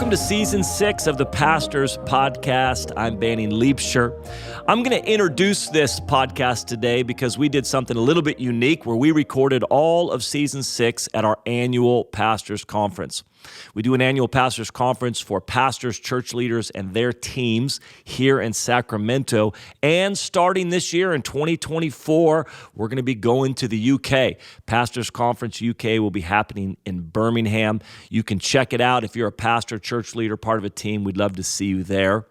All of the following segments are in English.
Welcome to Season 6 of the Pastors Podcast. I'm Banning Liebscher. I'm going to introduce this podcast today because we did something a little bit unique where we recorded all of Season 6 at our annual Pastors Conference. We do an annual Pastors Conference for pastors, church leaders, and their teams here in Sacramento. And starting this year in 2024, we're going to be going to the UK. Pastors Conference UK will be happening in Birmingham. You can check it out if you're a pastor, church leader, part of a team. We'd love to see you there.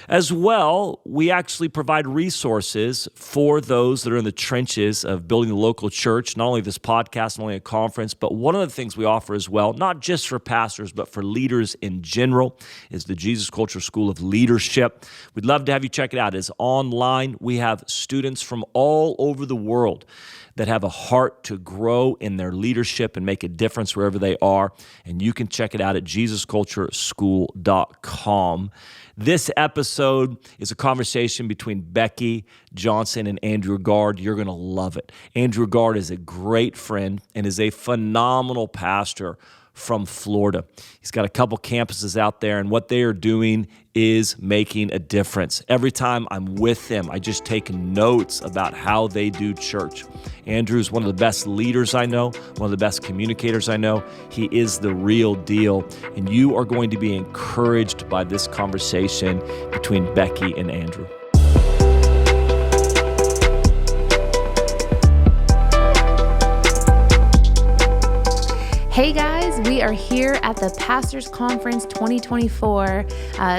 As well, we actually provide resources for those that are in the trenches of building the local church, not only this podcast, not only a conference, but one of the things we offer as well, not just for pastors, but for leaders in general, is the Jesus Culture School of Leadership. We'd love to have you check it out. It's online. We have students from all over the world that have a heart to grow in their leadership and make a difference wherever they are. And you can check it out at JesusCultureSchool.com. This episode is a conversation between Becky Johnson and Andrew Gard. You're going to love it. Andrew Gard is a great friend and is a phenomenal pastor from Florida. He's got a couple campuses out there, and what they are doing is making a difference. Every time I'm with them, I just take notes about how they do church. Andrew's one of the best leaders I know, one of the best communicators I know. He is the real deal, and you are going to be encouraged by this conversation between Becky and Andrew. Hey guys, we are here at the Pastors Conference 2024.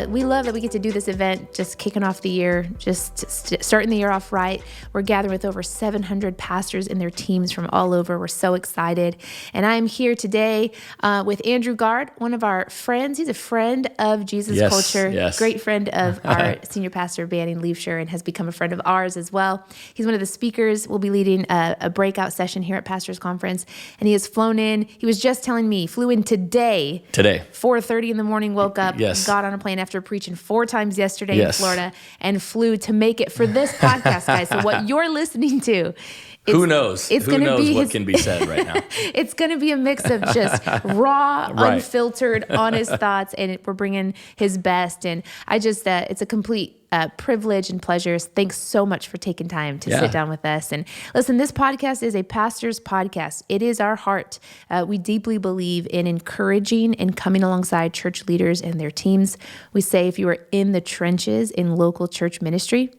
We love that we get to do this event, just kicking off the year, just starting the year off right. We're gathering with over 700 pastors and their teams from all over. We're so excited. And I'm here today with Andrew Gard, one of our friends. He's a friend of Jesus Culture, great friend of our senior pastor, Banning Liebscher, and has become a friend of ours as well. He's one of the speakers. We'll be leading a breakout session here at Pastors Conference, and he has flown in. He was just telling me, flew in today, 4:30 in the morning, woke up, got on a plane after preaching 4 times yesterday in Florida, and flew to make it for this podcast, guys. So what you're listening to, who knows? Who knows what can be said right now? It's going to be a mix of just raw, unfiltered, honest thoughts, and we're bringing his best. And I just, it's a complete privilege and pleasure. Thanks so much for taking time to sit down with us. And listen, this podcast is a pastor's podcast. It is our heart. We deeply believe in encouraging and coming alongside church leaders and their teams. We say if you are in the trenches in local church ministry,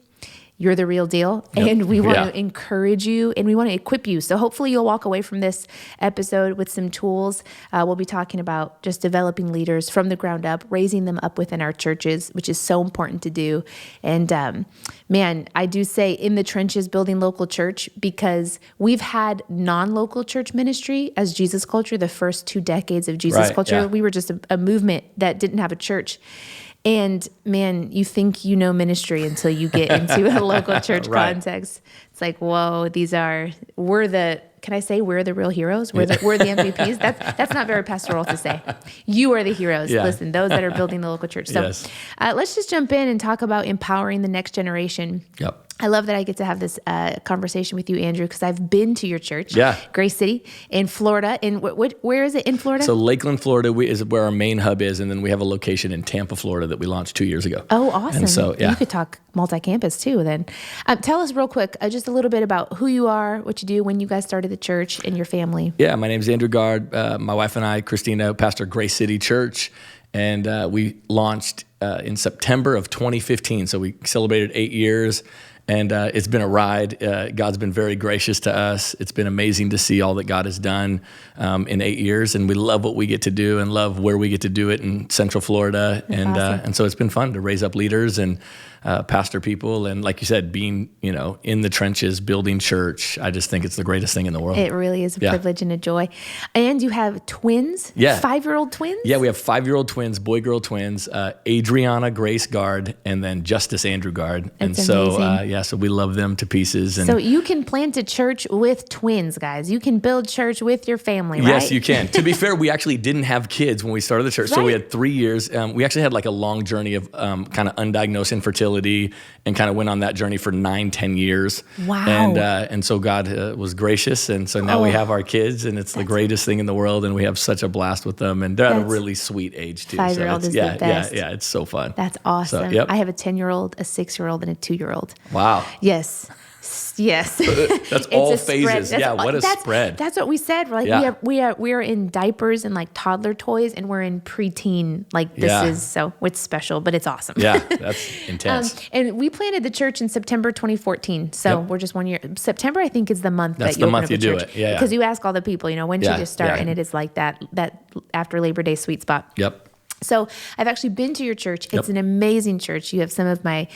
you're the real deal, and we want to encourage you, and we want to equip you. So hopefully you'll walk away from this episode with some tools. We'll be talking about just developing leaders from the ground up, raising them up within our churches, which is so important to do. And man, I do say in the trenches, building local church, because we've had non-local church ministry as Jesus Culture the first 2 decades of Jesus Culture. We were just a movement that didn't have a church. And man, you think you know ministry until you get into a local church context. It's like, whoa, we're the real heroes? We're the MVPs? That's not very pastoral to say. You are the heroes. Listen, those that are building the local church. So let's just jump in and talk about empowering the next generation. I love that I get to have this conversation with you, Andrew, because I've been to your church, Grace City in Florida. And where is it in Florida? So Lakeland, Florida is where our main hub is, and then we have a location in Tampa, Florida that we launched 2 years ago. Oh, awesome. And so, you could talk multi-campus too then. Tell us real quick, just a little bit about who you are, what you do, when you guys started the church, and your family. Yeah, my name is Andrew Gard. My wife and I, Christina, pastor Grace City Church, and we launched in September of 2015. So we celebrated 8 years. And it's been a ride. God's been very gracious to us. It's been amazing to see all that God has done in 8 years. And we love what we get to do and love where we get to do it in Central Florida. And so it's been fun to raise up leaders and pastor people. And like you said, being, in the trenches, building church, I just think it's the greatest thing in the world. It really is a privilege and a joy. And you have twins? 5-year-old twins? Yeah, we have 5-year-old twins, boy-girl twins, Adriana Grace Gard, and then Justice Andrew Gard. That's amazing. So we love them to pieces. And so you can plant a church with twins, guys. You can build church with your family, right? Yes, you can. To be fair, we actually didn't have kids when we started the church. So we had 3 years. We actually had like a long journey of kind of undiagnosed infertility humility, and kind of went on that journey for 9-10 years. Wow. And so God was gracious, and so now we have our kids, and it's the greatest thing in the world, and we have such a blast with them, and they're at a really sweet age too. 5-year-old is the best. Yeah, it's so fun. That's awesome. So, I have a 10-year-old, a 6-year-old, and a 2-year-old. Wow. Yes. Yes. That's all phases. What a spread. That's what we said. We're like, we are in diapers and like toddler toys, and we're in preteen. Like so it's special, but it's awesome. Yeah, that's intense. And we planted the church in September 2014. So we're just 1 year. September, I think, is the month that you open up the church. It. Yeah. Because you ask all the people, when should you start? And it is like that after Labor Day sweet spot. Yep. So I've actually been to your church. It's an amazing church. You have some of my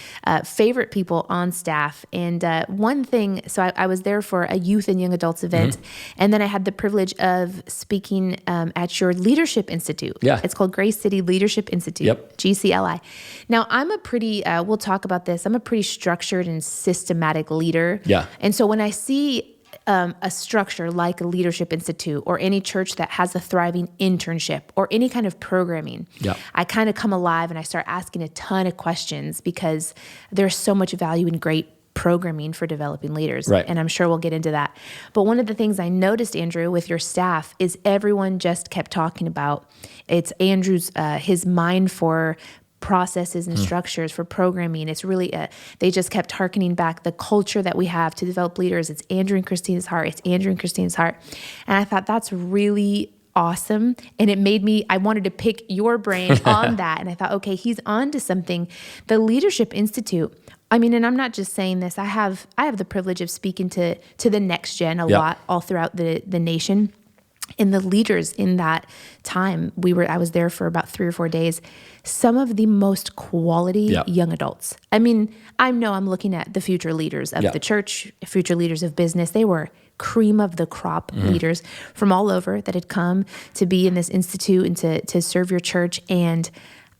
favorite people on staff. And one thing, so I was there for a youth and young adults event. And then I had the privilege of speaking at your Leadership Institute. Yeah. It's called Grace City Leadership Institute, GCLI. Now, I'm a pretty, we'll talk about this, I'm a pretty structured and systematic leader. Yeah. And so when I see a structure like a Leadership Institute or any church that has a thriving internship or any kind of programming, I kind of come alive and I start asking a ton of questions because there's so much value in great programming for developing leaders. Right. And I'm sure we'll get into that. But one of the things I noticed, Andrew, with your staff is everyone just kept talking about, it's Andrew's, his mind for processes and structures for programming. It's really, they just kept hearkening back the culture that we have to develop leaders. It's Andrew and Christina's heart. It's Andrew and Christina's heart. And I thought that's really awesome. And it made me, I wanted to pick your brain on that. And I thought, okay, he's on to something. The Leadership Institute, I mean, and I'm not just saying this, I have the privilege of speaking to the next gen a lot all throughout the nation. And the leaders in that time, I was there for about 3 or 4 days, some of the most quality young adults. I mean, I know I'm looking at the future leaders of the church, future leaders of business. They were cream of the crop leaders from all over that had come to be in this institute and to serve your church. And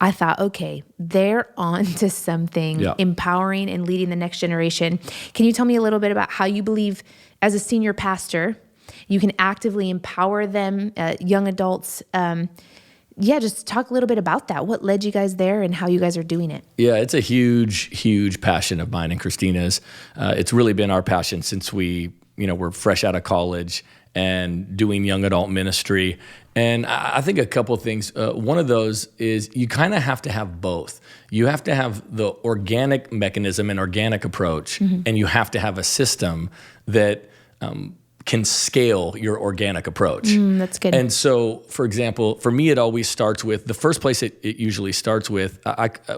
I thought, okay, they're on to something empowering and leading the next generation. Can you tell me a little bit about how you believe as a senior pastor, you can actively empower them, young adults? Just talk a little bit about that. What led you guys there and how you guys are doing it? Yeah, it's a huge, huge passion of mine and Christina's. It's really been our passion since we, were fresh out of college and doing young adult ministry. And I think a couple of things. One of those is you kind of have to have both. You have to have the organic mechanism and organic approach, and you have to have a system that can scale your organic approach. That's good. And so, for example, for me, it always starts with, the first place it usually starts with,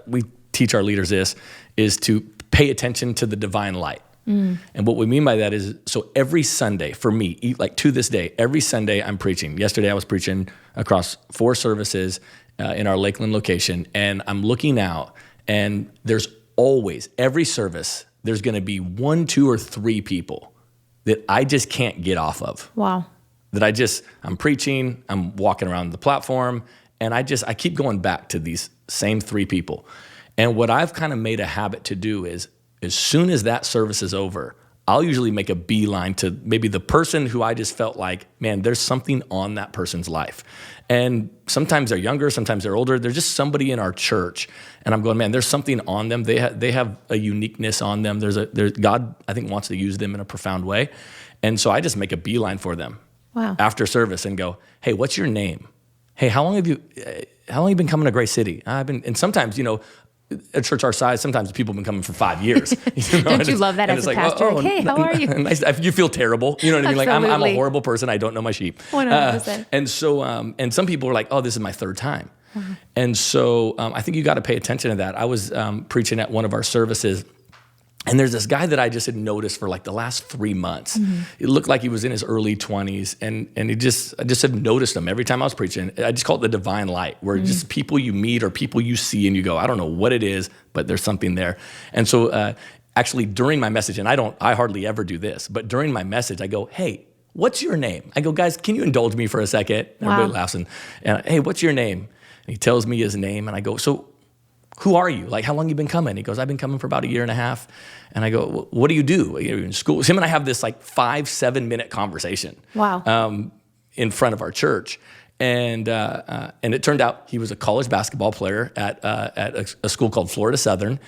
we teach our leaders this, is to pay attention to the divine light. And what we mean by that is, so every Sunday, for me, like to this day, every Sunday I'm preaching. Yesterday I was preaching across 4 services in our Lakeland location, and I'm looking out, and there's always, every service, there's gonna be 1, 2, or 3 people that I just can't get off of. Wow. That I'm preaching, I'm walking around the platform, and I keep going back to these same 3 people. And what I've kind of made a habit to do is, as soon as that service is over, I'll usually make a beeline to maybe the person who I just felt like, man, there's something on that person's life. And sometimes they're younger, sometimes they're older. They're just somebody in our church. And I'm going, man, there's something on them. They have a uniqueness on them. God, I think, wants to use them in a profound way. And so I just make a beeline for them after service and go, hey, what's your name? Hey, how long have you been coming to Grace City? And sometimes, a church our size, sometimes people have been coming for 5 years. Don't you love that as a pastor? Hey, how are you? You feel terrible. You know what I mean? Like, I'm a horrible person. I don't know my sheep. 100%. And so, and some people are like, oh, this is my 3rd time. And so I think you got to pay attention to that. I was preaching at one of our services, and there's this guy that I just had noticed for like the last 3 months. It looked like he was in his early 20s, and I just have noticed him every time I was preaching. I just call it the divine light, where just people you meet or people you see and you go, I don't know what it is, but there's something there. And so actually during my message, and I hardly ever do this, but during my message I go, hey, what's your name? I go, guys, can you indulge me for a second? And everybody laughs, and hey, what's your name? And he tells me his name, and I go, so who are you? Like, how long you been coming? He goes, I've been coming for about 1.5 years. And I go, what do you do? Are you in school? Him and I have this like 5-7 minute conversation. Wow. In front of our church. And it turned out he was a college basketball player at a school called Florida Southern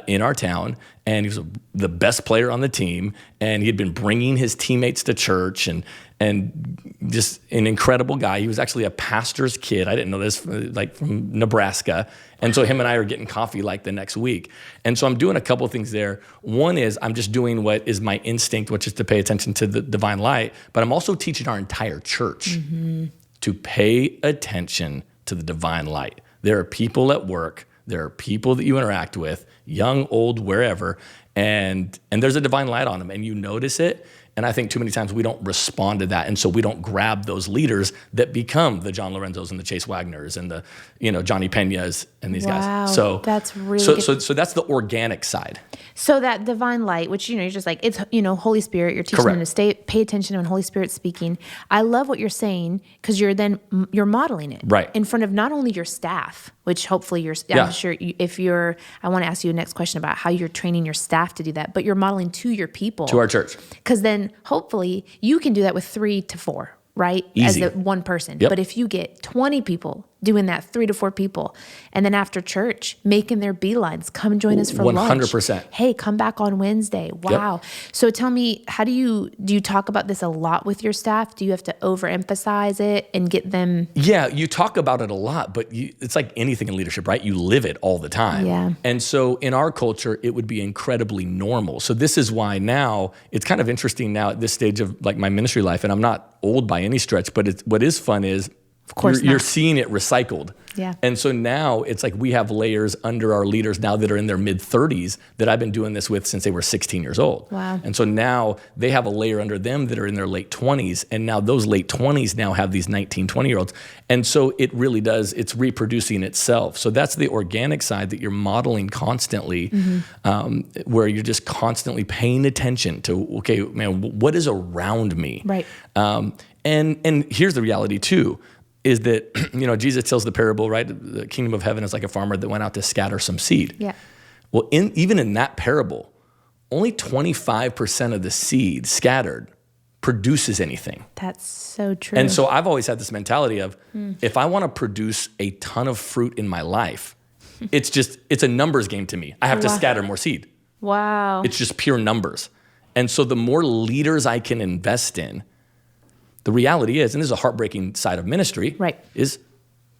in our town, and he was the best player on the team. And he had been bringing his teammates to church, and just an incredible guy. He was actually a pastor's kid. I didn't know this, like from Nebraska. And so him and I are getting coffee like the next week. And so I'm doing a couple of things there. One is I'm just doing what is my instinct, which is to pay attention to the divine light. But I'm also teaching our entire church to pay attention to the divine light. There are people at work. There are people that you interact with, young, old, wherever, and there's a divine light on them, and you notice it. And I think too many times we don't respond to that, and so we don't grab those leaders that become the John Lorenzos and the Chase Wagners and the Johnny Peñas and these guys. So that's really good. So that's the organic side. So that divine light, which you're just like, it's Holy Spirit. You're teaching them to pay attention when Holy Spirit's speaking. I love what you're saying because you're modeling it in front of not only your staff, which hopefully I'm sure I want to ask you a next question about how you're training your staff to do that, but you're modeling to your people, to our church, because then hopefully you can do that with 3 to 4. Right? Easy. As one person. Yep. But if you get 20 people doing that, 3 to 4 people, and then after church, making their beelines, come join us for 100%. lunch. Hey, come back on Wednesday. Wow. Yep. So tell me, how do you talk about this a lot with your staff? Do you have to overemphasize it and get them? Yeah, you talk about it a lot, but it's like anything in leadership, right? You live it all the time. Yeah. And so in our culture, it would be incredibly normal. So this is why now it's kind of interesting now at this stage of like my ministry life, and I'm not old by any stretch, but what is fun is of course you're seeing it recycled. Yeah. And so now it's like we have layers under our leaders now that are in their mid-30s that I've been doing this with since they were 16 years old. Wow. And so now they have a layer under them that are in their late 20s, and now those late 20s now have these 19, 20-year-olds. And so it really does, it's reproducing itself. So that's the organic side that you're modeling constantly, where you're just constantly paying attention to, okay, man, what is around me? Right. And here's the reality too, is that, Jesus tells the parable, right? The kingdom of heaven is like a farmer that went out to scatter some seed. Yeah. Well, even in that parable, only 25% of the seed scattered produces anything. That's so true. And so I've always had this mentality of, if I want to produce a ton of fruit in my life, it's a numbers game to me. I have to scatter more seed. Wow. It's just pure numbers. And so the more leaders I can invest in, the reality is, and this is a heartbreaking side of ministry, is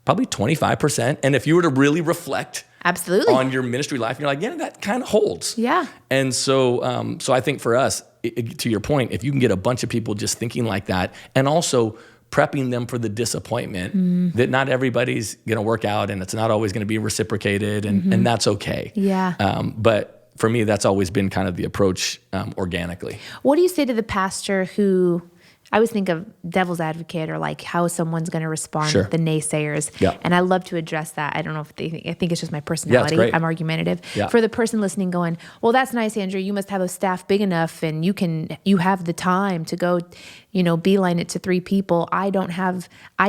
probably 25%. And if you were to really reflect on your ministry life, you're like, yeah, that kind of holds. Yeah. And so I think for us, to your point, if you can get a bunch of people just thinking like that, and also prepping them for the disappointment that not everybody's going to work out, and it's not always going to be reciprocated, and that's okay. Yeah. But for me, that's always been kind of the approach organically. What do you say to the pastor who, I always think of devil's advocate, or like how someone's going to respond to the naysayers. Yeah. And I love to address that. I don't know if I think it's just my personality. Yeah, I'm argumentative. Yeah. For the person listening going, well, that's nice, Andrew. You must have a staff big enough and you have the time to go, beeline it to 3 people. I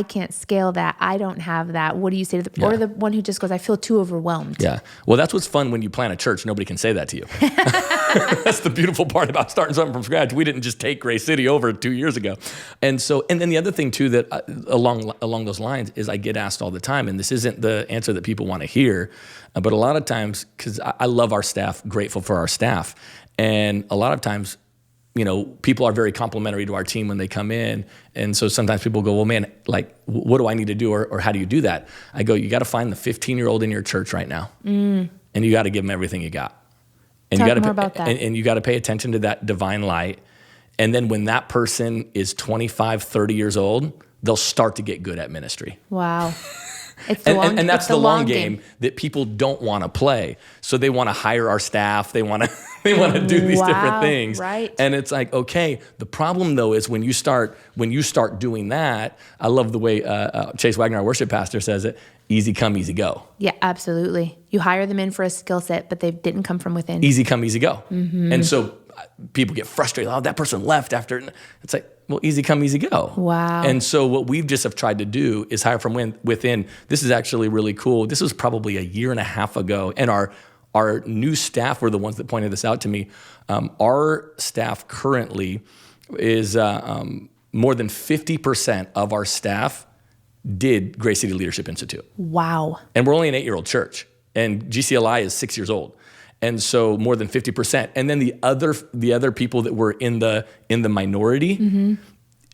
can't scale that. I don't have that. What do you say to or the one who just goes, I feel too overwhelmed. Yeah. Well, that's what's fun when you plant a church. Nobody can say that to you. That's the beautiful part about starting something from scratch. We didn't just take Grace City over 2 years ago. And then the other thing too, that along those lines is I get asked all the time, and this isn't the answer that people want to hear, but a lot of times, because I love our staff, grateful for our staff. And a lot of times, people are very complimentary to our team when they come in. And so sometimes people go, well, man, like, what do I need to do? Or how do you do that? I go, you got to find the 15-year-old in your church right now. And you got to give them everything you got. And Talk more about that. And you got to pay attention to that divine light. And then when that person is 25, 30 years old, they'll start to get good at ministry. Wow. It's the long, and that's the long game that people don't want to play. So they want to hire our staff. They want to do these different things. Right. And it's like, okay, the problem though is when you start doing that, I love the way Chase Wagner, our worship pastor, says it, easy come, easy go. Yeah, absolutely. You hire them in for a skill set, but they didn't come from within. Easy come, easy go. And so people get frustrated. Oh, that person left after. It's like, well, easy come, easy go. Wow. And so what we've just have tried to do is hire from within. This is actually really cool. This was probably a year and a half ago. And our new staff were the ones that pointed this out to me. Our staff currently is more than 50% of our staff did Grace City Leadership Institute. Wow. And we're only an 8-year-old church, and GCLI is 6 years old. And so more than 50%. And then the other people that were in the minority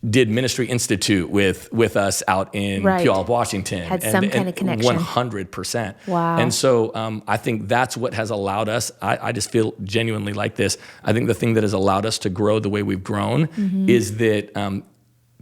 did Ministry Institute with us out in Puyallup, Washington. Had some kind of connection. 100%. Wow. And so I think that's what has allowed us, I just feel genuinely like this. I think the thing that has allowed us to grow the way we've grown is that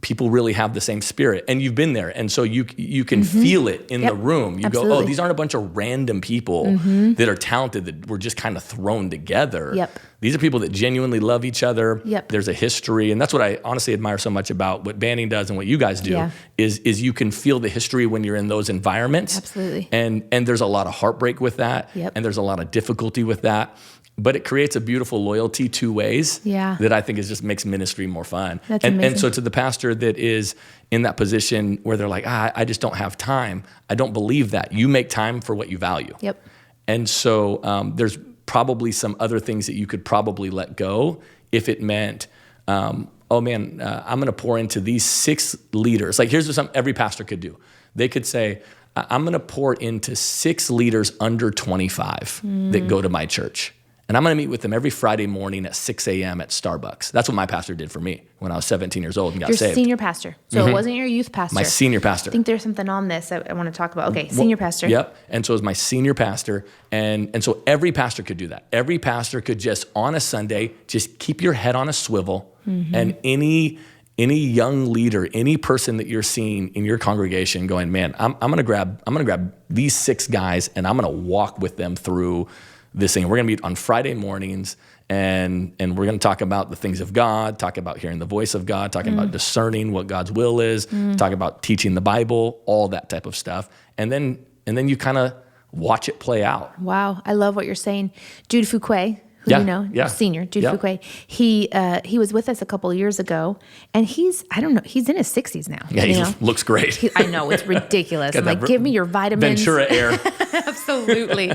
people really have the same spirit, and you've been there. And so you can feel it in the room. You go, oh, these aren't a bunch of random people that are talented that were just kind of thrown together. Yep. These are people that genuinely love each other. Yep. There's a history. And that's what I honestly admire so much about what Banning does and what you guys do is you can feel the history when you're in those environments. Absolutely. And there's a lot of heartbreak with that. Yep. And there's a lot of difficulty with that. But it creates a beautiful loyalty two ways that I think just makes ministry more fun. That's amazing. And so to the pastor that is in that position where they're like, I just don't have time. I don't believe that. You make time for what you value. Yep. And so there's probably some other things that you could probably let go if it meant, I'm going to pour into these 6 leaders. Like here's something every pastor could do. They could say, I'm going to pour into 6 leaders under 25 that go to my church. And I'm going to meet with them every Friday morning at 6 a.m. at Starbucks. That's what my pastor did for me when I was 17 years old and got Your saved. senior pastor. So it wasn't your youth pastor. My senior pastor. I think there's something on this I want to talk about. Okay, senior pastor. Yep. And so it was my senior pastor. And so every pastor could do that. Every pastor could just, on a Sunday, just keep your head on a swivel. And any young leader, any person that you're seeing in your congregation going, man, I'm going to grab these 6 guys and I'm going to walk with them through this thing. We're going to meet on Friday mornings, and we're going to talk about the things of God, talk about hearing the voice of God, talking about discerning what God's will is, talk about teaching the Bible, all that type of stuff. And then you kind of watch it play out. Wow. I love what you're saying. Jude Fuquay, who you know, senior, Jude Fuquay, he was with us a couple of years ago, and he's in his 60s now. Yeah, he looks great. I know, it's ridiculous. I'm like, give me your vitamins. Ventura air. Absolutely.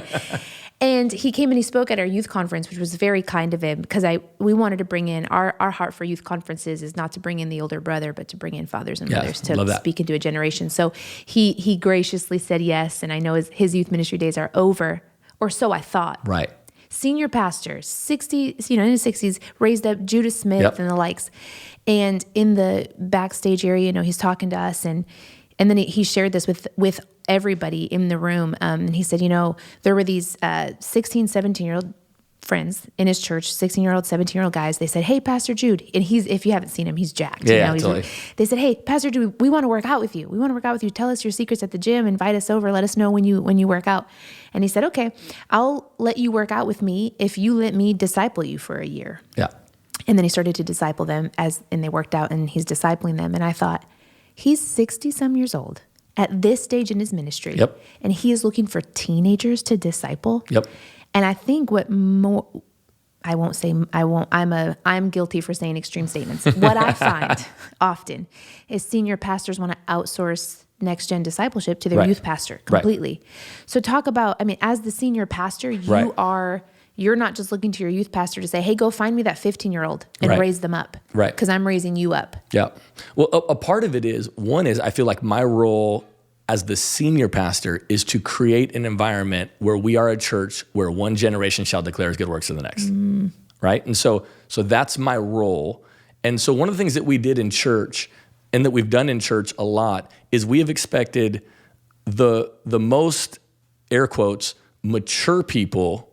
And he came and he spoke at our youth conference, which was very kind of him, because we wanted to bring in, our heart for youth conferences is not to bring in the older brother, but to bring in fathers and mothers to speak into a generation. So he graciously said yes, and I know his youth ministry days are over, or so I thought. Right. Senior pastor, 60, in his 60s, raised up Judah Smith and the likes. And in the backstage area, he's talking to us, and then he shared this with everybody in the room. And he said, there were these 16, 17-year-old friends in his church, 16-year-old, 17-year-old guys. They said, hey, Pastor Jude. And if you haven't seen him, he's jacked. Totally. They said, hey, Pastor Jude, we want to work out with you. We want to work out with you. Tell us your secrets at the gym. Invite us over. Let us know when you work out. And he said, okay, I'll let you work out with me if you let me disciple you for a year. Yeah. And then he started to disciple them and they worked out, and he's discipling them. And I thought, he's 60-some years old at this stage in his ministry. Yep. And he is looking for teenagers to disciple. Yep. And I think I'm guilty for saying extreme statements. What I find often is senior pastors want to outsource next gen discipleship to their youth pastor completely. So talk about, as the senior pastor, you're not just looking to your youth pastor to say, hey, go find me that 15-year-old and raise them up. Right. Because I'm raising you up. Yeah. Well, a part of it is, I feel like my role as the senior pastor is to create an environment where we are a church where one generation shall declare his good works to the next. Right? And so that's my role. And so one of the things that we did in church and that we've done in church a lot is we have expected the most, air quotes, mature people,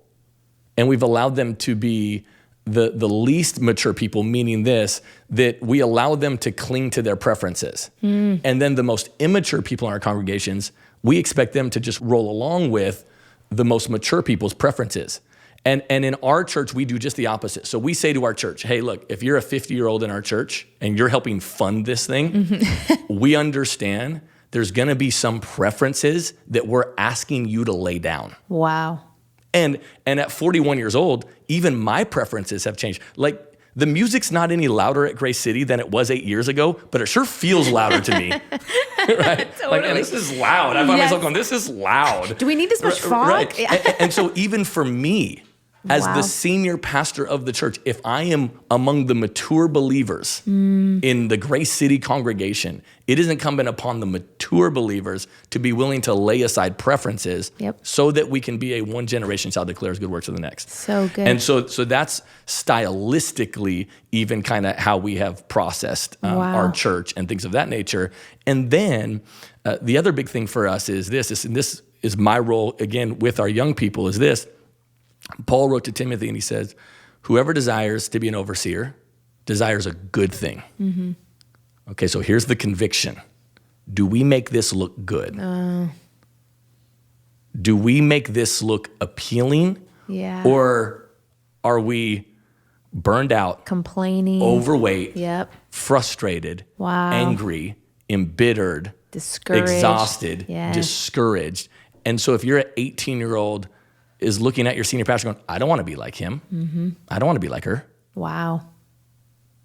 and we've allowed them to be the least mature people, meaning that we allow them to cling to their preferences. And then the most immature people in our congregations, we expect them to just roll along with the most mature people's preferences. And in our church, we do just the opposite. So we say to our church, hey, look, if you're a 50-year-old in our church and you're helping fund this thing, we understand there's going to be some preferences that we're asking you to lay down. Wow. And at 41 years old, even my preferences have changed. Like, the music's not any louder at Grace City than it was 8 years ago, but it sure feels louder to me. Right? Totally. Like, and this is loud. I find myself going, this is loud. Do we need this much fog? Right. And so even for me, As Wow. the senior pastor of the church, if I am among the mature believers in the Grace City congregation, it is incumbent upon the mature believers to be willing to lay aside preferences so that we can be a one generation shall declares good works to the next. So good. And so that's stylistically even kind of how we have processed our church and things of that nature. And then the other big thing for us is this, and this is my role, again, with our young people, is this. Paul wrote to Timothy and he says, whoever desires to be an overseer desires a good thing. Mm-hmm. Okay, so here's the conviction. Do we make this look good? Do we make this look appealing? Yeah. Or are we burned out, complaining, overweight, frustrated, Wow. angry, embittered, discouraged, exhausted, Yes. discouraged? And so if you're an 18-year-old is looking at your senior pastor going, I don't want to be like him. Mm-hmm. I don't want to be like her. Wow.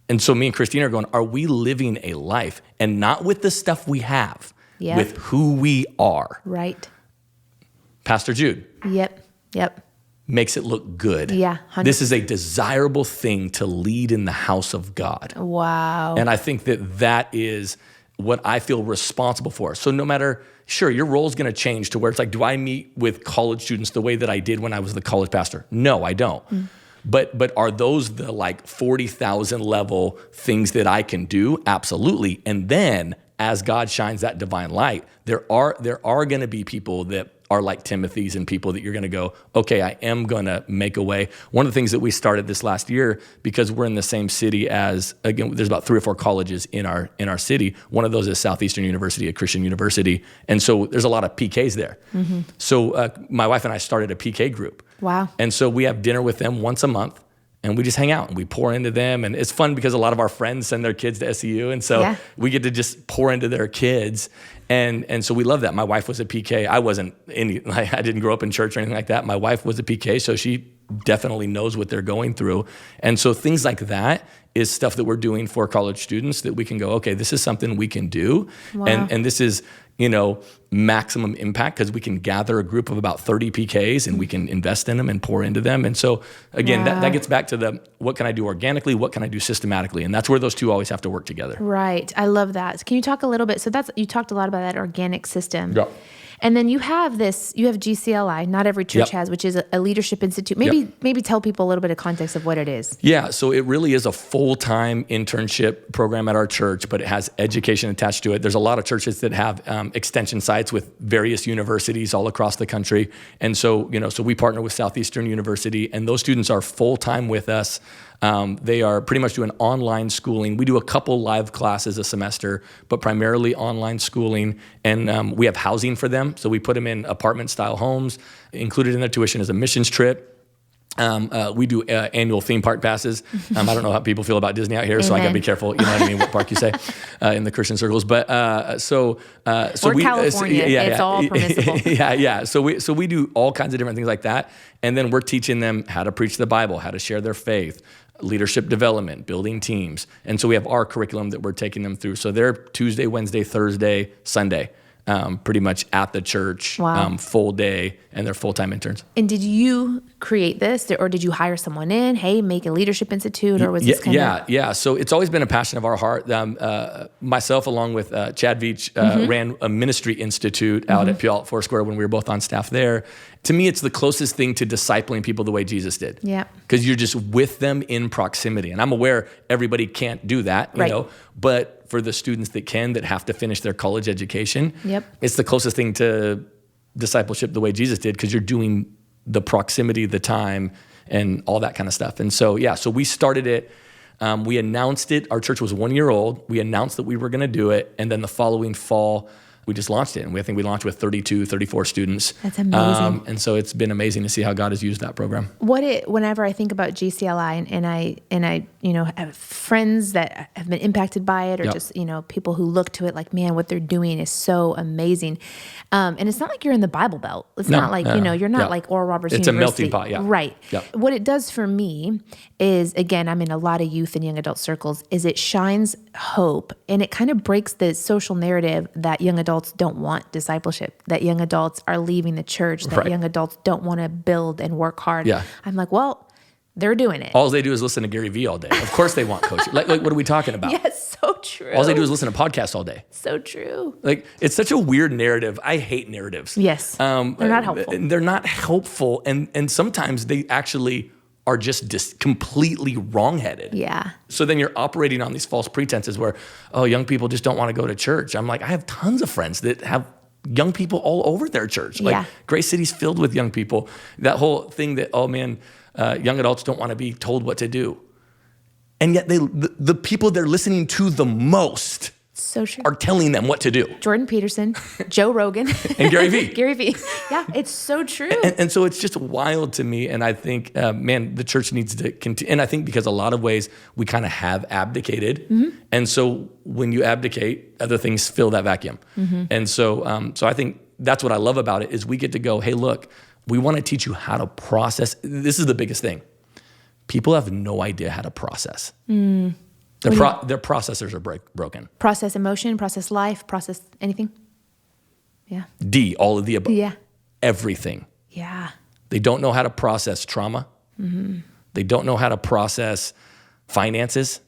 And so me and Christina are going, are we living a life, and not with the stuff we have, with who we are? Right. Pastor Jude. Yep. Makes it look good. Yeah. 100%. This is a desirable thing to lead in the house of God. Wow. And I think that is what I feel responsible for. So no matter, sure, your role is going to change to where it's like, do I meet with college students the way that I did when I was the college pastor? No, I don't. But are those the like 40,000 level things that I can do? Absolutely. And then as God shines that divine light, there are going to be people that are like Timothy's and people that you're going to go, okay, I am going to make a way. One of the things that we started this last year, because we're in the same city as, again, there's about 3 or 4 colleges in our city. One of those is Southeastern University, a Christian university. And so there's a lot of PKs there. Mm-hmm. So my wife and I started a PK group. Wow. And so we have dinner with them once a month. And we just hang out and we pour into them. And it's fun because a lot of our friends send their kids to SEU. And so we get to just pour into their kids. And so we love that. My wife was a PK. I didn't grow up in church or anything like that. My wife was a PK, so she definitely knows what they're going through. And so things like that is stuff that we're doing for college students that we can go, okay, this is something we can do. Wow. And this is, maximum impact because we can gather a group of about 30 PKs and we can invest in them and pour into them. And so again, that gets back to what can I do organically? What can I do systematically? And that's where those two always have to work together. Right. I love that. Can you talk a little bit? So you talked a lot about that organic system. Yeah. And then you have GCLI, not every church has, which is a leadership institute. Maybe tell people a little bit of context of what it is. Yeah, so it really is a full-time internship program at our church, but it has education attached to it. There's a lot of churches that have extension sites with various universities all across the country. And so, so we partner with Southeastern University, and those students are full-time with us. They are pretty much doing online schooling. We do a couple live classes a semester, but primarily online schooling. And we have housing for them. So we put them in apartment-style homes. Included in their tuition is a missions trip. We do annual theme park passes. I don't know how people feel about Disney out here, so I got to be careful. You know what I mean? What park you say in the Christian circles. But so we're California. It's all permissible. Yeah. So we do all kinds of different things like that, and then we're teaching them how to preach the Bible, how to share their faith, leadership development, building teams, and so we have our curriculum that we're taking them through. So they're Tuesday, Wednesday, Thursday, Sunday. Pretty much at the church, full day, and they're full-time interns. And did you create this, or did you hire someone in? Hey, make a leadership institute, or was this kind of? Yeah. So it's always been a passion of our heart. Myself, along with Chad Veach, ran a ministry institute out at Puyallup Foursquare when we were both on staff there. To me, it's the closest thing to discipling people the way Jesus did. Yeah. Because you're just with them in proximity. And I'm aware everybody can't do that, you know, but for the students that can, that have to finish their college education, it's the closest thing to discipleship the way Jesus did, because you're doing the proximity, the time, and all that kind of stuff. And so, so we started it. We announced it. Our church was 1 year old. We announced that we were going to do it. And then the following fall, we just launched it. And I think we launched with 32, 34 students. That's amazing. And so it's been amazing to see how God has used that program. Whenever I think about GCLI and I have friends that have been impacted by it, or just, people who look to it like, man, what they're doing is so amazing. And it's not like you're in the Bible Belt. It's not like, you're not like Oral Roberts University. It's a melting pot, Right. Yep. What it does for me is, again, I'm in a lot of youth and young adult circles, is it shines hope, and it kind of breaks the social narrative that young adults adults don't want discipleship, that young adults are leaving the church, that young adults don't want to build and work hard. Yeah. I'm like, well, they're doing it. All they do is listen to Gary Vee all day. Of course they want coaching. Like what are we talking about? Yes, so true. All they do is listen to podcasts all day. So true. Like, it's such a weird narrative. I hate narratives. Yes. They're not helpful. They're not helpful. And sometimes they actually are just completely wrongheaded. Yeah. So then you're operating on these false pretenses where, oh, young people just don't want to go to church. I'm like, I have tons of friends that have young people all over their church. Like, Grace City's filled with young people. That whole thing that, oh man, young adults don't want to be told what to do. And yet the people they're listening to the most so true. Are telling them what to do. Jordan Peterson, Joe Rogan. And Gary Vee. Gary Vee. Yeah, it's so true. And so it's just wild to me. And I think, man, the church needs to continue. And I think because a lot of ways we kind of have abdicated. Mm-hmm. And so when you abdicate, other things fill that vacuum. Mm-hmm. And so I think that's what I love about it is we get to go, hey, look, we want to teach you how to process. This is the biggest thing. People have no idea how to process. Mm. Their processors are broken. Process emotion, process life, process anything. Yeah. D, all of the above. Yeah. Everything. Yeah. They don't know how to process trauma. Mm-hmm. They don't know how to process finances.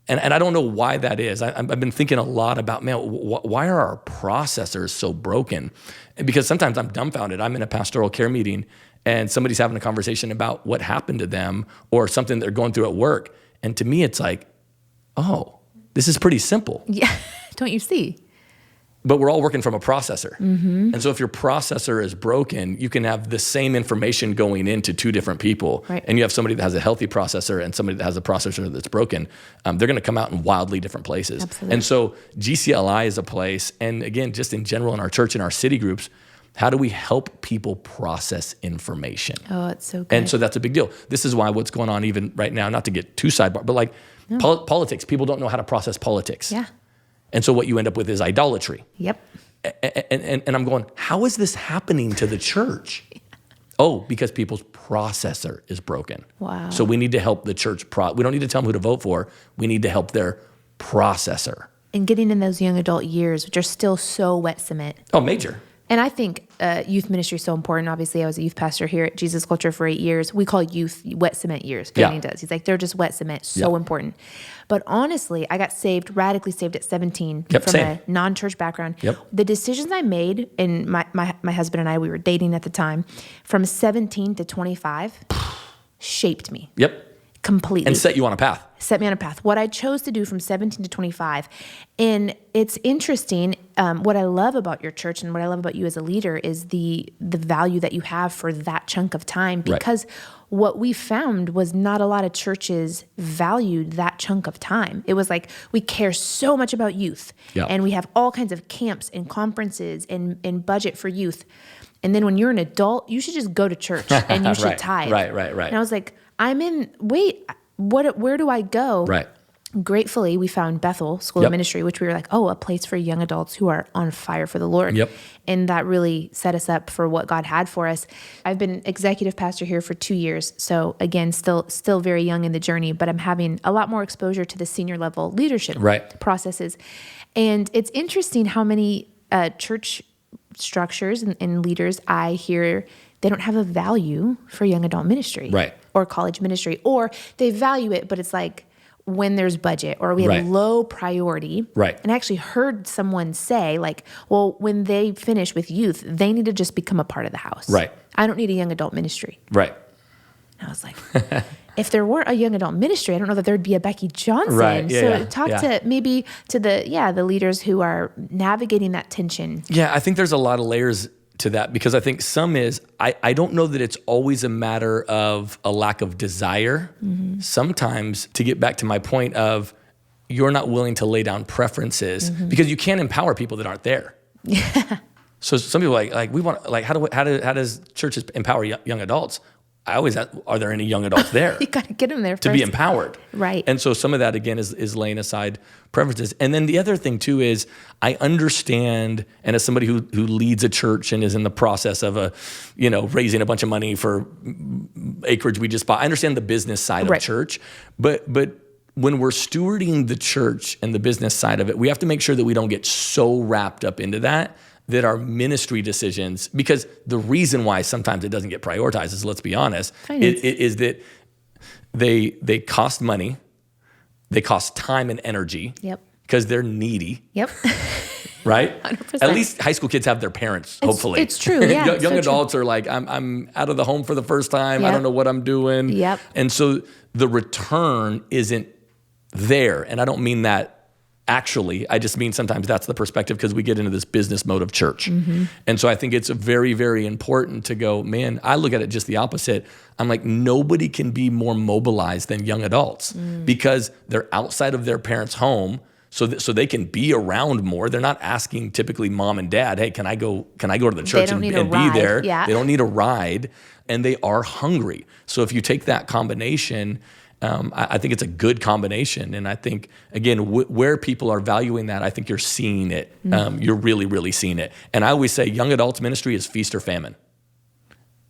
And I don't know why that is. I've been thinking a lot about, man, why are our processors so broken? Because sometimes I'm dumbfounded. I'm in a pastoral care meeting and somebody's having a conversation about what happened to them or something they're going through at work. And to me, it's like, oh, this is pretty simple. Yeah, don't you see? But we're all working from a processor. Mm-hmm. And so if your processor is broken, you can have the same information going into two different people. Right. And you have somebody that has a healthy processor and somebody that has a processor that's broken. They're going to come out in wildly different places. Absolutely. And so GCLI is a place, and again, just in general in our church and our city groups, how do we help people process information? Oh, it's so good. And so that's a big deal. This is why what's going on even right now, not to get too sidebar, but like politics, people don't know how to process politics. Yeah. And so what you end up with is idolatry. Yep. And I'm going, how is this happening to the church? Oh, because people's processor is broken. Wow. So we need to help the church. We don't need to tell them who to vote for. We need to help their processor. And getting in those young adult years, which are still so wet cement. Oh, major. And I think youth ministry is so important. Obviously, I was a youth pastor here at Jesus Culture for 8 years. We call youth wet cement years. Benny does. He's like, they're just wet cement. So important. But honestly, I got radically saved at 17 from a non-church background. Yep. The decisions I made, and my husband and I, we were dating at the time, from 17 to 25, shaped me. Yep. Completely. And set you on a path. Set me on a path. What I chose to do from 17 to 25. And it's interesting. What I love about your church and what I love about you as a leader is the value that you have for that chunk of time. Because what we found was not a lot of churches valued that chunk of time. It was like, we care so much about youth. Yep. And we have all kinds of camps and conferences and budget for youth. And then when you're an adult, you should just go to church and you should tithe. Right. And I was like, where do I go? Right. Gratefully, we found Bethel School of Ministry, which we were like, a place for young adults who are on fire for the Lord. Yep. And that really set us up for what God had for us. I've been executive pastor here for 2 years. So again, still very young in the journey, but I'm having a lot more exposure to the senior level leadership processes. And it's interesting how many church structures and leaders I hear, they don't have a value for young adult ministry or college ministry, or they value it, but it's like when there's budget or we have low priority. Right. And I actually heard someone say like, well, when they finish with youth, they need to just become a part of the house. Right. I don't need a young adult ministry. Right. And I was like, if there weren't a young adult ministry, I don't know that there'd be a Becky Johnson. Right. Yeah, talk to maybe to the leaders who are navigating that tension. Yeah, I think there's a lot of layers to that because I think some is, I don't know that it's always a matter of a lack of desire. Mm-hmm. Sometimes, to get back to my point of you're not willing to lay down preferences because you can't empower people that aren't there. Yeah. So some people like we want how does churches empower young adults? I always ask, are there any young adults there? You got to get them there first. To be empowered. Right. And so some of that, again, is laying aside preferences. And then the other thing, too, is I understand, and as somebody who leads a church and is in the process of raising a bunch of money for acreage we just bought, I understand the business side of church. But when we're stewarding the church and the business side of it, we have to make sure that we don't get so wrapped up into that our ministry decisions, because the reason why sometimes it doesn't get prioritized is, let's be honest, it is that they cost money, they cost time and energy. Yep. Because they're needy. Yep. Right? 100%. At least high school kids have their parents, hopefully. It's true, yeah. Young adults are like, I'm out of the home for the first time. Yep. I don't know what I'm doing. Yep. And so the return isn't there. And I don't mean that actually. I just mean sometimes that's the perspective, because we get into this business mode of church. Mm-hmm. And so I think it's very, very important to go, man, I look at it just the opposite. I'm like, nobody can be more mobilized than young adults because they're outside of their parents' home. So they can be around more. They're not asking typically mom and dad, hey, can I go to the church and be there? Yeah. They don't need a ride, and they are hungry. So if you take that combination, I think it's a good combination. And I think, again, where people are valuing that, I think you're seeing it. You're really, really seeing it. And I always say young adults ministry is feast or famine.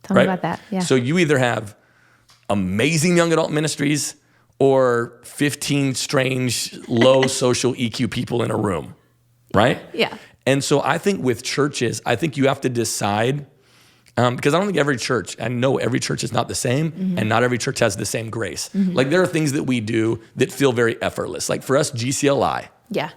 Tell me about that. Yeah. So you either have amazing young adult ministries or 15 strange, low social EQ people in a room, right? Yeah. And so I think with churches, I think you have to decide, because I don't think every church, I know every church is not the same, and not every church has the same grace. Like there are things that we do that feel very effortless. Like for us, GCLI,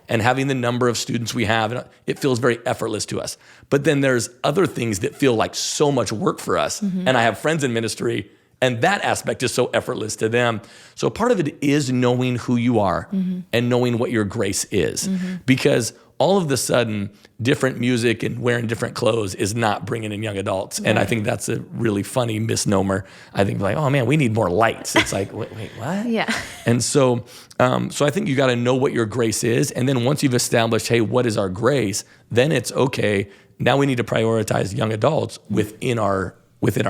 and having the number of students we have, it feels very effortless to us. But then there's other things that feel like so much work for us. And I have friends in ministry, and that aspect is so effortless to them. So part of it is knowing who you are and knowing what your grace is. Because all of the sudden, different music and wearing different clothes is not bringing in young adults. Right. And I think that's a really funny misnomer. I think like, oh man, we need more lights. It's like, wait, what? Yeah. And so I think you got to know what your grace is. And then once you've established, hey, what is our grace? Then it's okay. Now we need to prioritize young adults within our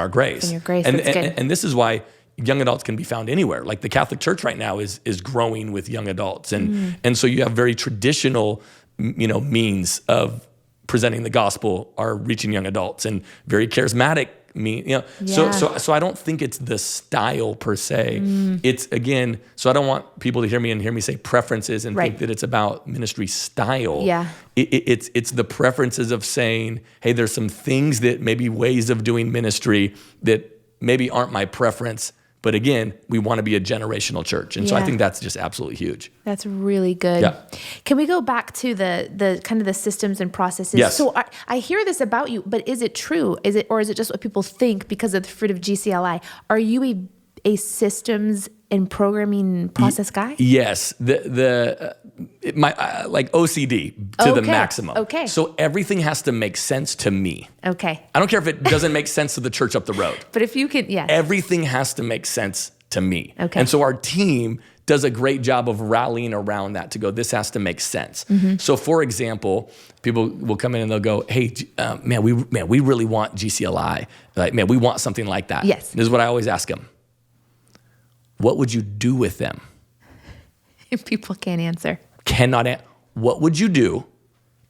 grace. In your grace, and, that's good. And this is why young adults can be found anywhere. Like the Catholic Church right now is growing with young adults. And so you have very traditional, means of presenting the gospel are reaching young adults, and very charismatic So I don't think it's the style per se. It's again, so I don't want people to hear me say preferences and think that it's about ministry style. Yeah. It's the preferences of saying, hey, there's some things that maybe ways of doing ministry that maybe aren't my preference. But again, we want to be a generational church. And so I think that's just absolutely huge. That's really good. Yeah. Can we go back to the kind of the systems and processes? Yes. So I hear this about you, but is it true? Or is it just what people think because of the fruit of GCLI? Are you a systems and programming process guy? Yes. My OCD to the maximum. Okay. So everything has to make sense to me. Okay. I don't care if it doesn't make sense to the church up the road. But if you can, Everything has to make sense to me. Okay. And so our team does a great job of rallying around that to go, this has to make sense. So for example, people will come in and they'll go, hey, we really want GCLI. Like, man, we want something like that. Yes. This is what I always ask them. What would you do with them? If people can't answer. What would you do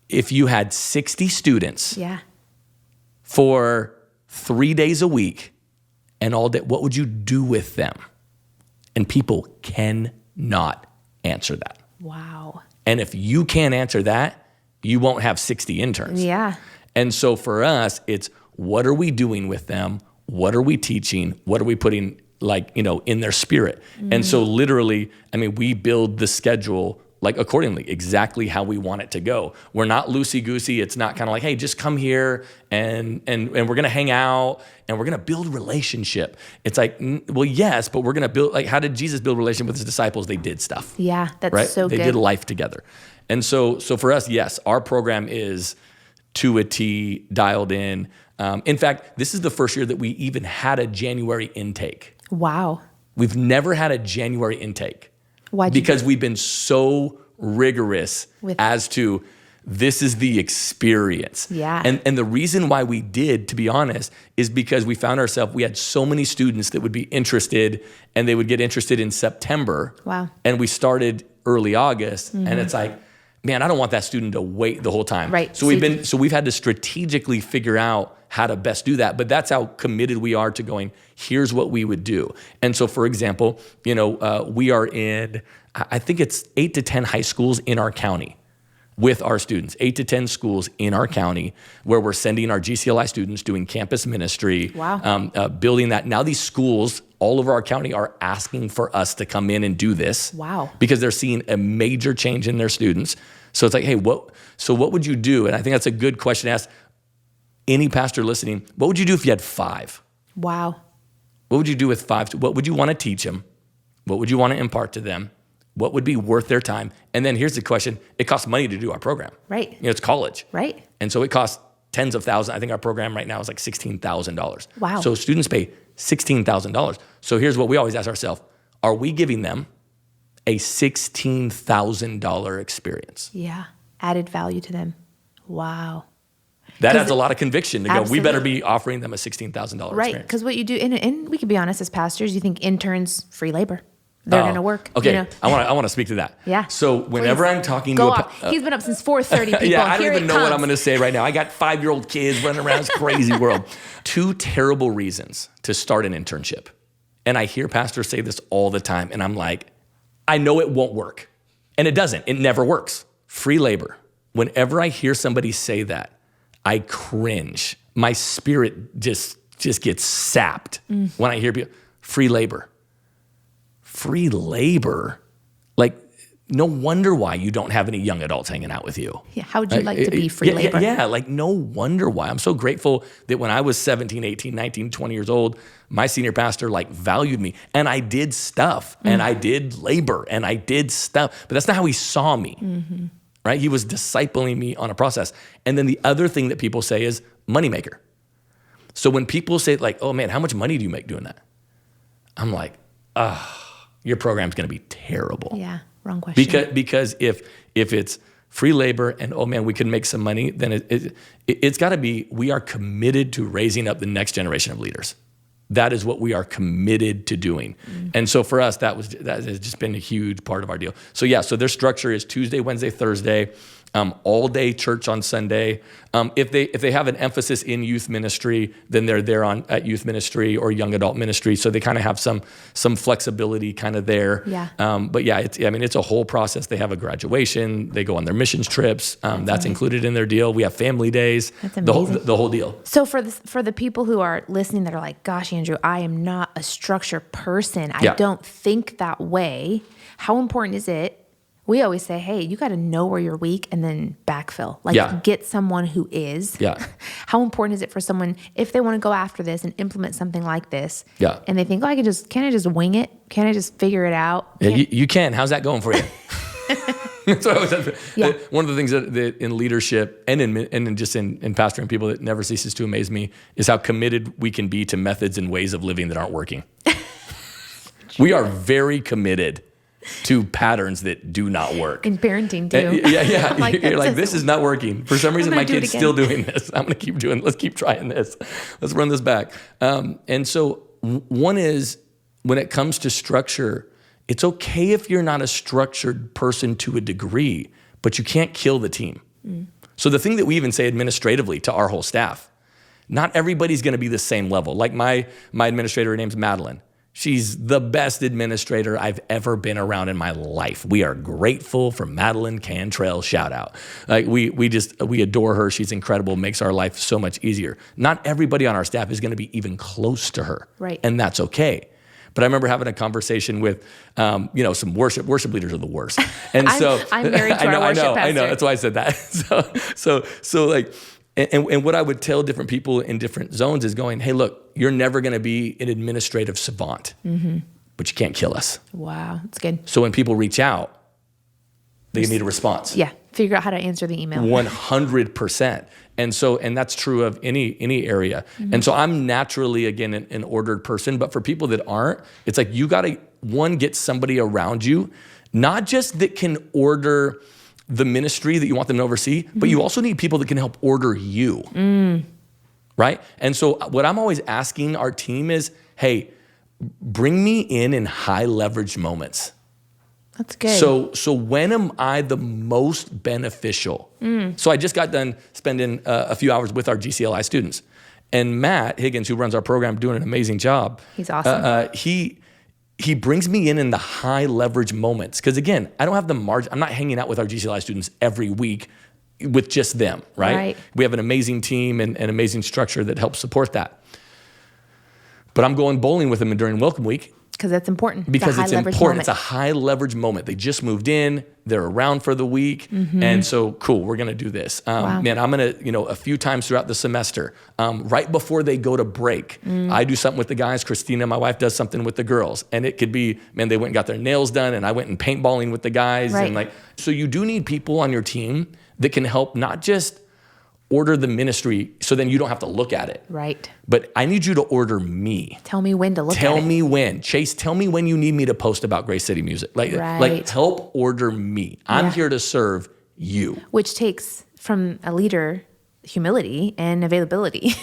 if you had 60 students for 3 days a week and all day? What would you do with them? And people cannot answer that. Wow. And if you can't answer that, you won't have 60 interns. Yeah. And so for us, it's what are we doing with them? What are we teaching? What are we putting in their spirit? And so literally, we build the schedule accordingly, exactly how we want it to go. We're not loosey-goosey. It's not kind of like, hey, just come here and we're going to hang out and we're going to build relationship. It's like, well, yes, but we're going to build, how did Jesus build relationship with his disciples? They did stuff. Yeah, that's right? so good. They did life together. And so for us, yes, our program is to a T, dialed in. In fact, this is the first year that we even had a January intake. Wow. We've never had a January intake. Why'd because we've been so rigorous as to this is the experience. Yeah. And the reason why we did, to be honest, is because we found ourselves, we had so many students that would be interested and they would get interested in September. Wow. And we started early August and it's like, man, I don't want that student to wait the whole time. Right. So we've had to strategically figure out how to best do that. But that's how committed we are to going, here's what we would do. And so, for example, we are in I think it's 8 to 10 high schools in our county with our students, 8 to 10 schools in our county where we're sending our GCLI students doing campus ministry, Wow. Building that. Now these schools all over our county are asking for us to come in and do this. Wow. Because they're seeing a major change in their students. So it's like, hey, what would you do? And I think that's a good question to ask any pastor listening. What would you do if you had 5? Wow. What would you do with 5? What would you want to teach them? What would you want to impart to them? What would be worth their time? And then here's the question. It costs money to do our program. Right. It's college. Right. And so it costs tens of thousands. I think our program right now is like $16,000. Wow. So students pay $16,000. So here's what we always ask ourselves. Are we giving them a $16,000 experience? Yeah. Added value to them. Wow. That adds a lot of conviction to go, Absolutely. we better be offering them a $16,000 Right. experience. Because what you do, and we can be honest as pastors, you think interns, free labor. They're going to work. Okay, You know? I want to speak to that. Yeah. So whenever Please. I'm talking Go to off. He's been up since 4:30. People. yeah, I don't Here even it know what comes. I'm going to say right now. I got 5-year-old kids running around this crazy world. 2 terrible reasons to start an internship. And I hear pastors say this all the time. And I'm like, I know it won't work. And it doesn't. It never works. Free labor. Whenever I hear somebody say that, I cringe. My spirit just gets sapped when I hear people, free labor. Free labor? Like, no wonder why you don't have any young adults hanging out with you. Yeah, how would you like to be free labor? Yeah, like no wonder why. I'm so grateful that when I was 17, 18, 19, 20 years old, my senior pastor like valued me and I did stuff and I did labor and I did stuff, but that's not how he saw me, right? He was discipling me on a process. And then the other thing that people say is moneymaker. So when people say like, oh man, how much money do you make doing that? I'm like, your program's going to be terrible. Yeah, wrong question. Because if it's free labor and, oh man, we can make some money, then it's got to be, we are committed to raising up the next generation of leaders. That is what we are committed to doing. And so for us, that has just been a huge part of our deal. So yeah, so their structure is Tuesday, Wednesday, Thursday, all day church on Sunday. If they have an emphasis in youth ministry, then they're there at youth ministry or young adult ministry. So they kind of have some flexibility kind of there. Yeah. But yeah, it's a whole process. They have a graduation. They go on their missions trips. That's included in their deal. We have family days. That's amazing. The whole deal. So for the people who are listening that are like, gosh, Andrew, I am not a structured person. I don't think that way. How important is it? We always say, hey, you got to know where you're weak and then backfill. Like get someone who is. Yeah. How important is it for someone, if they want to go after this and implement something like this, and they think, oh, can't I just wing it? Can't I just figure it out? Yeah, you can. How's that going for you? So one of the things that in leadership and in pastoring people that never ceases to amaze me is how committed we can be to methods and ways of living that aren't working. We are very committed to patterns that do not work. In parenting too. Yeah. Like, You're like, this is not working. For some reason, my kid's still doing this. I'm going to keep doing it. Let's keep trying this. Let's run this back. And so one is, when it comes to structure, it's okay if you're not a structured person to a degree, but you can't kill the team. So the thing that we even say administratively to our whole staff, not everybody's going to be the same level. Like my administrator, her name's Madeline. She's the best administrator I've ever been around in my life. We are grateful for Madeline Cantrell, shout out. Like we adore her. She's incredible, makes our life so much easier. Not everybody on our staff is going to be even close to her. Right. And that's okay. But I remember having a conversation with, some worship leaders are the worst. And so I'm married to our worship pastor. I know. That's why I said that. So like, and what I would tell different people in different zones is going, hey, look, you're never going to be an administrative savant, but you can't kill us. Wow, that's good. So when people reach out, they need a response. Yeah, figure out how to answer the email. 100%. And that's true of any area. And so I'm naturally, again, an ordered person, but for people that aren't, it's like you got to, one, get somebody around you, not just that can order the ministry that you want them to oversee, but you also need people that can help order you, right? And so what I'm always asking our team is, hey, bring me in high leverage moments. That's good. So when am I the most beneficial? So I just got done spending a few hours with our GCLI students. And Matt Higgins, who runs our program, doing an amazing job. He's awesome. he brings me in the high leverage moments. Because again, I don't have the margin. I'm not hanging out with our GCLI students every week with just them, right? We have an amazing team and an amazing structure that helps support that. But I'm going bowling with them during welcome week. Because that's important. Because it's important. It's a high leverage moment. They just moved in. They're around for the week. And so, cool, we're going to do this. Man, I'm going to, a few times throughout the semester, right before they go to break, I do something with the guys. Christina, my wife, does something with the girls. And it could be, man, they went and got their nails done, and I went and paintballing with the guys. And so you do need people on your team that can help not just order the ministry so then you don't have to look at it. Right. But I need you to order me. Tell me when to look at it. Tell me when. Chase, tell me when you need me to post about Grace City Music. Like help order me. I'm here to serve you. Which takes from a leader humility and availability,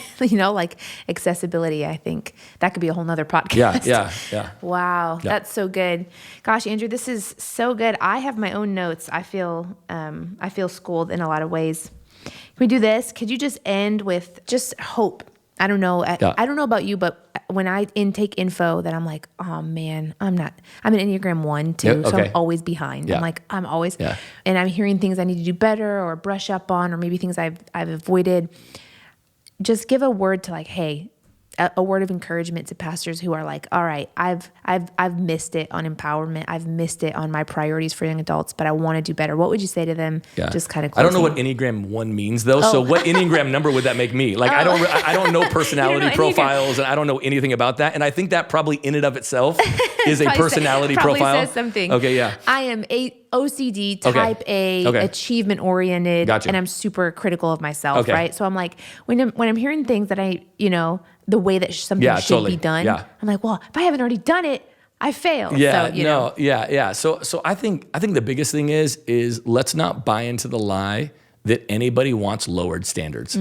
accessibility. I think that could be a whole nother podcast. Yeah. Wow. Yeah. That's so good. Gosh, Andrew, this is so good. I have my own notes. I feel schooled in a lot of ways. Can we do this? Could you just end with just hope? I don't know. I don't know about you, but when I intake info that I'm like, oh man, I'm an Enneagram 1 too. So I'm always behind. I'm like, I'm always, and I'm hearing things I need to do better or brush up on, or maybe things I've avoided. Just give a word to hey, a word of encouragement to pastors who are like, all right, I've missed it on empowerment. I've missed it on my priorities for young adults, but I want to do better. What would you say to them? Just kind of closing? I don't know what Enneagram 1 means though. So what Enneagram number would that make me? I don't know personality profiles, and I don't know anything about that. And I think that probably in and of itself is a personality profile. Probably says something. Okay, yeah. I am OCD, type A, achievement oriented, and I'm super critical of myself, right? So I'm like, when I'm hearing things that I, the way that something should be done, I'm like, well, if I haven't already done it, I fail. So I think the biggest thing is let's not buy into the lie that anybody wants lowered standards.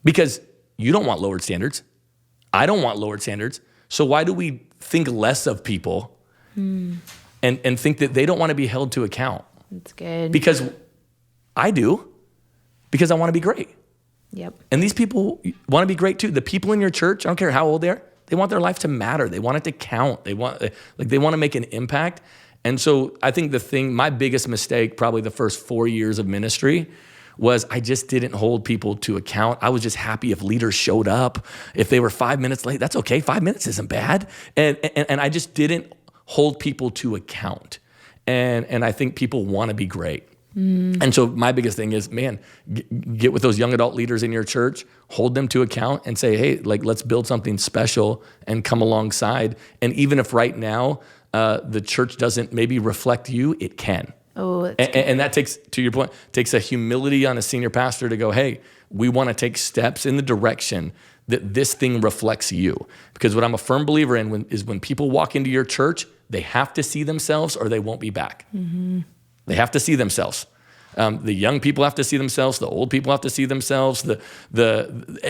Because you don't want lowered standards. I don't want lowered standards. So why do we think less of people and think that they don't want to be held to account? That's good. Because I do. Because I want to be great. Yep. And these people want to be great too. The people in your church, I don't care how old they are, they want their life to matter. They want it to count. They want to make an impact. And so I think my biggest mistake, probably the first 4 years of ministry, was I just didn't hold people to account. I was just happy if leaders showed up. If they were 5 minutes late, that's okay. 5 minutes isn't bad. And I just didn't hold people to account. And I think people want to be great. And so my biggest thing is, man, get with those young adult leaders in your church, hold them to account and say, hey, let's build something special and come alongside. And even if right now the church doesn't maybe reflect you, it can. Oh, and that takes, to your point, takes a humility on a senior pastor to go, hey, we want to take steps in the direction that this thing reflects you. Because what I'm a firm believer in is when people walk into your church, they have to see themselves or they won't be back. They have to see themselves. The young people have to see themselves. The old people have to see themselves.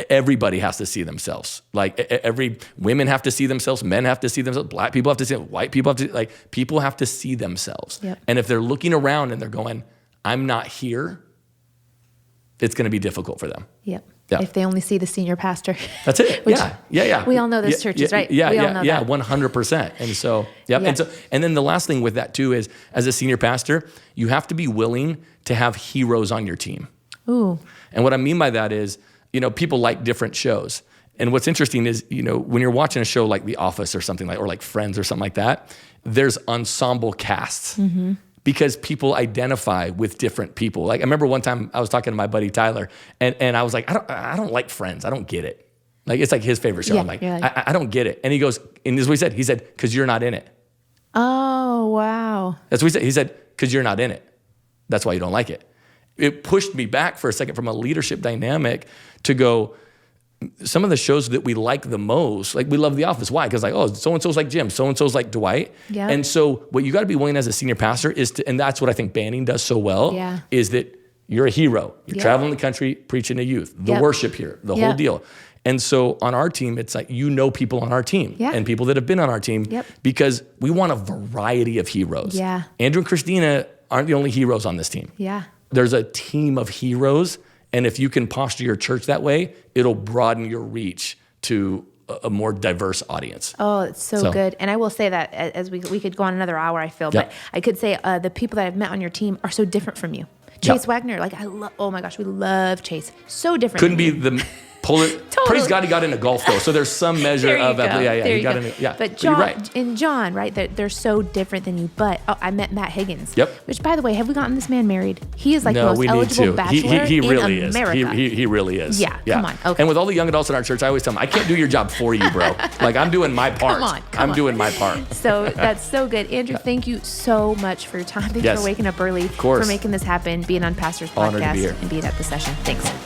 Everybody has to see themselves. Women have to see themselves. Men have to see themselves. Black people have to see. White people have to. People have to see themselves. Yep. And if they're looking around and they're going, "I'm not here," it's going to be difficult for them. Yep. Yeah. If they only see the senior pastor. That's it. Yeah. We all know those churches, right? Yeah, we all know that. 100%. And so, and then the last thing with that too is, as a senior pastor, you have to be willing to have heroes on your team. Ooh. And what I mean by that is, people like different shows. And what's interesting is, when you're watching a show like The Office or something or like Friends or something like that, there's ensemble casts. Because people identify with different people. I remember one time I was talking to my buddy Tyler, and I was like, I don't like Friends. I don't get it. It's like his favorite show. I'm like, I don't get it. And he goes, and this is what he said. He said, because you're not in it. Oh, wow. That's what he said. He said, because you're not in it. That's why you don't like it. It pushed me back for a second from a leadership dynamic to go, some of the shows that we like the most, we love The Office. Why? Because so-and-so's like Jim, so-and-so's like Dwight. Yeah. And so what you got to be willing as a senior pastor is to, and that's what I think Banning does so well, is that you're a hero. You're traveling the country, preaching to youth, the worship here, the whole deal. And so on our team, it's like, people on our team and people that have been on our team because we want a variety of heroes. Yeah. Andrew and Christina aren't the only heroes on this team. Yeah. There's a team of heroes. And if you can posture your church that way, it'll broaden your reach to a more diverse audience. Oh, it's so good. And I will say that as we could go on another hour, I feel, but I could say the people that I've met on your team are so different from you. Chase Wagner, like oh my gosh, we love Chase. So different. Couldn't be the totally. Praise God, he got into golf though. So there's some measure of he got into. But John, right? They're so different than you. But I met Matt Higgins. Yep. Which, by the way, have we gotten this man married? He is like the most eligible bachelor he really in America. He really is. Yeah. Come on. Okay. And with all the young adults in our church, I always tell them, I can't do your job for you, bro. Like I'm doing my part. Come on. doing my part. So that's so good, Andrew. Thank you so much for your time. Thanks for waking up early, for making this happen, being on Pastor's podcast, and being at the session. Thanks.